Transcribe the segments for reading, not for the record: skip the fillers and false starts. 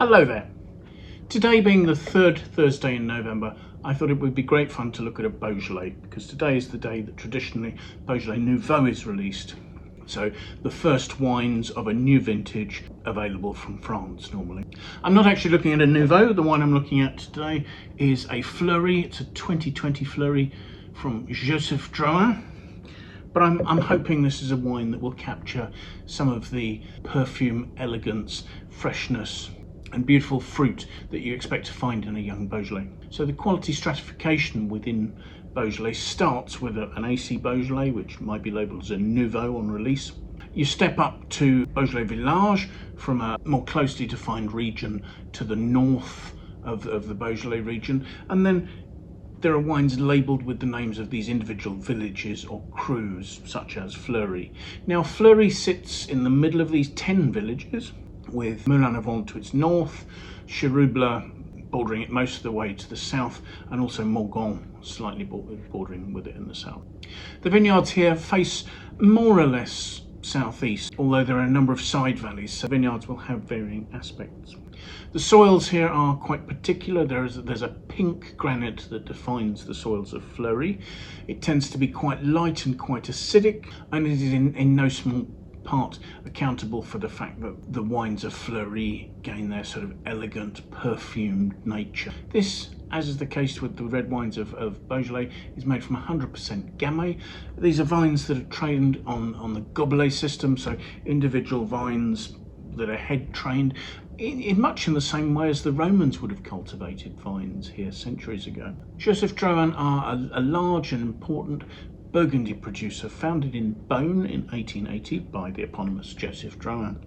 Hello there. Today being the third Thursday in November, I thought it would be great fun to look at a Beaujolais, because today is the day that traditionally Beaujolais Nouveau is released. So the first wines of a new vintage available from France normally. I'm not actually looking at a Nouveau. The wine I'm looking at today is a Fleurie. It's a 2020 Fleurie from Joseph Drouhin. But I'm hoping this is a wine that will capture some of the perfume, elegance, freshness and beautiful fruit that you expect to find in a young Beaujolais. So the quality stratification within Beaujolais starts with an AC Beaujolais, which might be labelled as a Nouveau on release. You step up to Beaujolais Village from a more closely defined region to the north of the Beaujolais region, and then there are wines labelled with the names of these individual villages or crus, such as Fleurie. Now Fleurie sits in the middle of these 10 villages, with Moulin-à-Vent to its north, Cheruble bordering it most of the way to the south, and also Morgon slightly bordering with it in the south. The vineyards here face more or less southeast, although there are a number of side valleys, so vineyards will have varying aspects. The soils here are quite particular. There's a pink granite that defines the soils of Fleurie. It tends to be quite light and quite acidic, and it is in no small part accountable for the fact that the wines of Fleurie gain their sort of elegant, perfumed nature. This, as is the case with the red wines of Beaujolais, is made from 100% Gamay. These are vines that are trained on the gobelet system, so individual vines that are head trained, in much in the same way as the Romans would have cultivated vines here centuries ago. Joseph Drouhin are a large and important Burgundy producer founded in Beaune in 1880 by the eponymous Joseph Drouhin.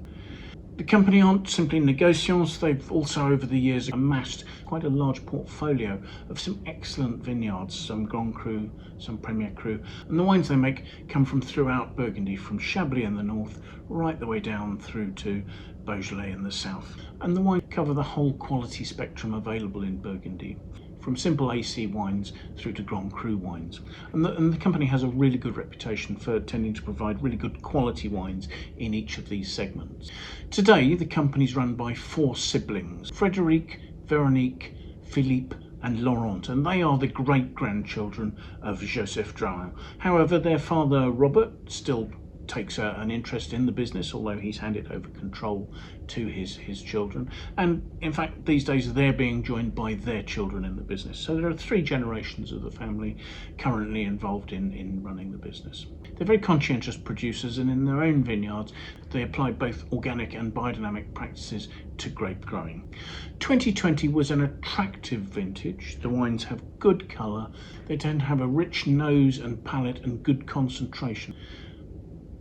The company aren't simply negociants, they've also over the years amassed quite a large portfolio of some excellent vineyards, some Grand Cru, some Premier Cru, and the wines they make come from throughout Burgundy, from Chablis in the north right the way down through to Beaujolais in the south. And the wines cover the whole quality spectrum available in Burgundy, from simple AC wines through to Grand Cru wines. And the company has a really good reputation for tending to provide really good quality wines in each of these segments. Today, the company is run by 4 siblings, Frédéric, Véronique, Philippe and Laurent, and they are the great-grandchildren of Joseph Drouhin. However, their father, Robert, still takes an interest in the business, although he's handed over control to his children, and in fact these days they're being joined by their children in the business. So there are 3 generations of the family currently involved in running the business. They're very conscientious producers, and in their own vineyards they apply both organic and biodynamic practices to grape growing. 2020 was an attractive vintage. The wines have good colour, they tend to have a rich nose and palate and good concentration.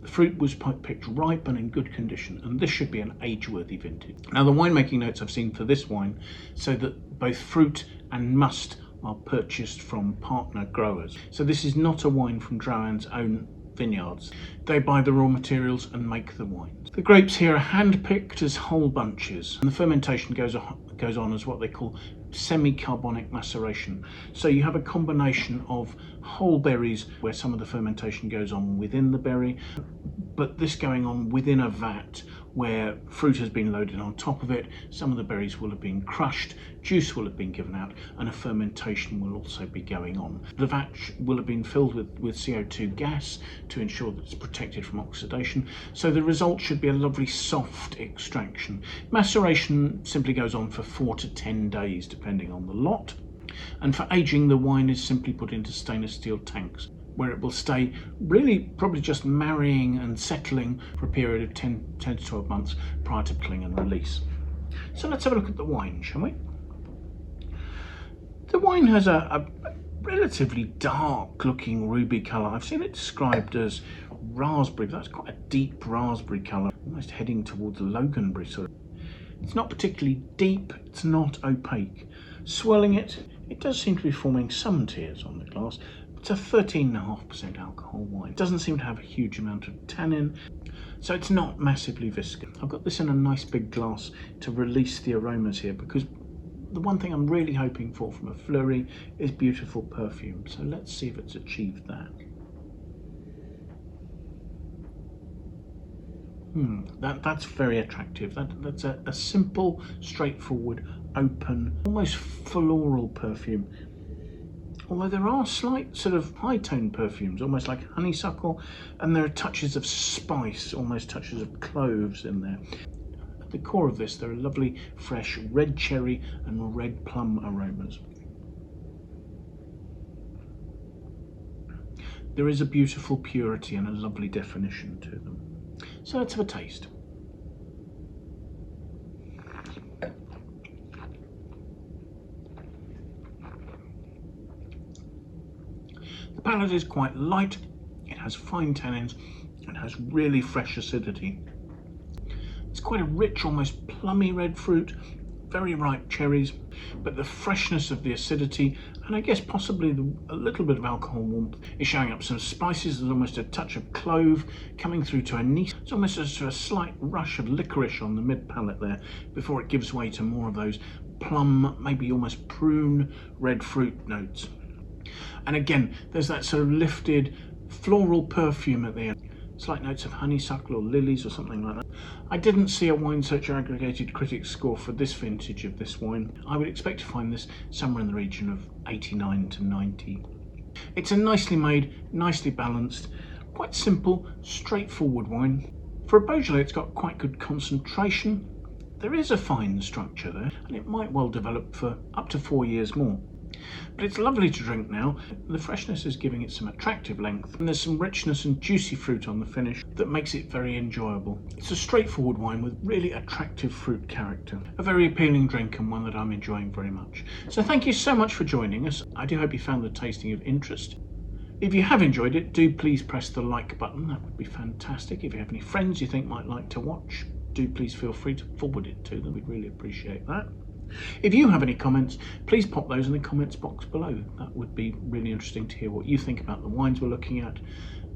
The fruit was picked ripe and in good condition, and this should be an age-worthy vintage. Now, the winemaking notes I've seen for this wine say that both fruit and must are purchased from partner growers. So this is not a wine from Drouhin's own vineyards. They buy the raw materials and make the wines. The grapes here are hand-picked as whole bunches, and the fermentation goes on as what they call semi-carbonic maceration. So you have a combination of whole berries where some of the fermentation goes on within the berry, but this going on within a vat where fruit has been loaded on top of it. Some of the berries will have been crushed, juice will have been given out, and a fermentation will also be going on. The vat will have been filled with CO2 gas to ensure that it's protected from oxidation, so the result should be a lovely soft extraction. Maceration simply goes on for 4 to 10 days depending on the lot, and for aging the wine is simply put into stainless steel tanks, where it will stay really probably just marrying and settling for a period of 10 to 12 months prior to pickling and release. So let's have a look at the wine, shall we? The wine has a relatively dark looking ruby colour. I've seen it described as raspberry. That's quite a deep raspberry colour, almost heading towards Loganberry sort of. It's not particularly deep, it's not opaque. Swirling it, it does seem to be forming some tears on the glass. It's a 13.5% alcohol wine. It doesn't seem to have a huge amount of tannin, so it's not massively viscous. I've got this in a nice big glass to release the aromas here, because the one thing I'm really hoping for from a Fleurie is beautiful perfume. So let's see if it's achieved that. That's very attractive. That's a simple, straightforward, open, almost floral perfume. Although there are slight sort of high-tone perfumes, almost like honeysuckle, and there are touches of spice, almost touches of cloves in there. At the core of this, there are lovely, fresh red cherry and red plum aromas. There is a beautiful purity and a lovely definition to them. So let's have a taste. The palate is quite light, it has fine tannins, it has really fresh acidity. It's quite a rich, almost plummy red fruit, very ripe cherries, but the freshness of the acidity, and I guess possibly a little bit of alcohol warmth, is showing up some spices. There's almost a touch of clove coming through to anise. It's almost a slight rush of licorice on the mid palate there before it gives way to more of those plum, maybe almost prune red fruit notes. And again, there's that sort of lifted floral perfume at the end. Slight notes of honeysuckle or lilies or something like that. I didn't see a Wine Searcher aggregated critics score for this vintage of this wine. I would expect to find this somewhere in the region of 89 to 90. It's a nicely made, nicely balanced, quite simple, straightforward wine. For a Beaujolais, it's got quite good concentration. There is a fine structure there, and it might well develop for up to 4 years more. But it's lovely to drink now. The freshness is giving it some attractive length, and there's some richness and juicy fruit on the finish that makes it very enjoyable. It's a straightforward wine with really attractive fruit character. A very appealing drink, and one that I'm enjoying very much. So thank you so much for joining us. I do hope you found the tasting of interest. If you have enjoyed it, do please press the like button. That would be fantastic. If you have any friends you think might like to watch, do please feel free to forward it to them. We'd really appreciate that. If you have any comments, please pop those in the comments box below. That would be really interesting to hear what you think about the wines we're looking at,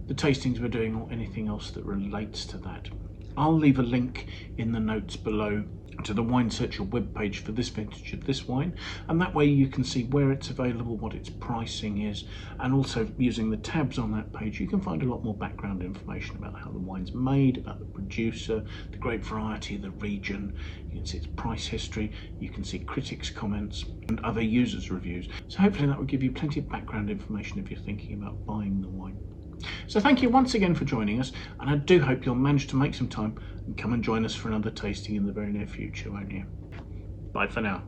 the tastings we're doing, or anything else that relates to that. I'll leave a link in the notes below to the Wine Searcher webpage for this vintage of this wine, and that way you can see where it's available, what its pricing is, and also using the tabs on that page you can find a lot more background information about how the wine's made, about the producer, the grape variety, the region. You can see its price history, you can see critics' comments and other users' reviews. So hopefully that will give you plenty of background information if you're thinking about buying the wine. So thank you once again for joining us, and I do hope you'll manage to make some time and come and join us for another tasting in the very near future, won't you? Bye for now.